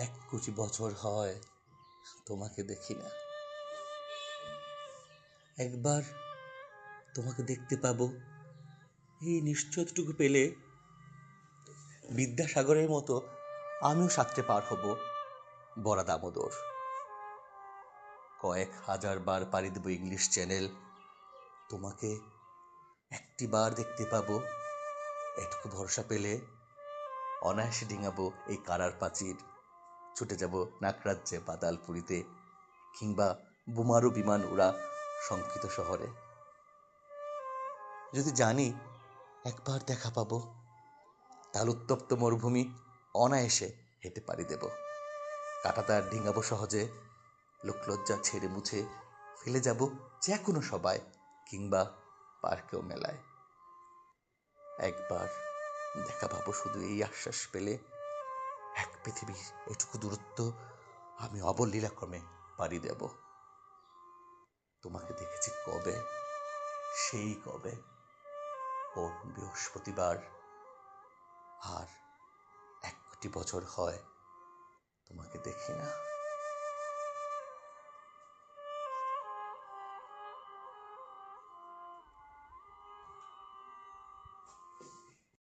1 কোটি বছর হয় তোমাকে দেখি না। একবার তোমাকে দেখতে পাবো, এই নিশ্চয়টুকু পেলে বিদ্যাসাগরের মতো আমিও সাঁতরে পার হব বড়া দামোদর। কয়েক হাজার বার পাড়ি দেব ইংলিশ চ্যানেল, তোমাকে একটি বার দেখতে পাবো। এটুকু ভরসা পেলে অনায়াসে ডিঙাবো এই কারার প্রাচীর, ছুটে যাব নাকরাজ্যে বাদালপুরীতে, কিংবা বোমারু বিমান উড়া শঙ্কিত শহরে। যদি জানি একবার দেখা পাবো, তাহলে উত্তপ্ত মরুভূমি অনায়াসে হেঁটে পাড়ি দেব। কাঁটাতার ডিঙাবো সহজে, লোকলজ্জা ছেড়ে মুছে ফেলে যাব যে কোনো সবাই, কিংবা পার্কেও মেলায়। একবার দেখা পাবো শুধু এই আশ্বাস পেলে, এক পৃথিবী এটুকু দূরত্ব আমি অবলীলাক্রমে পাড়ি দেব। তোমাকে দেখেছি কবে, সেই কবে, কোন বৃহস্পতিবার, আর 1 কোটি বছর হয় তোমাকে দেখি না।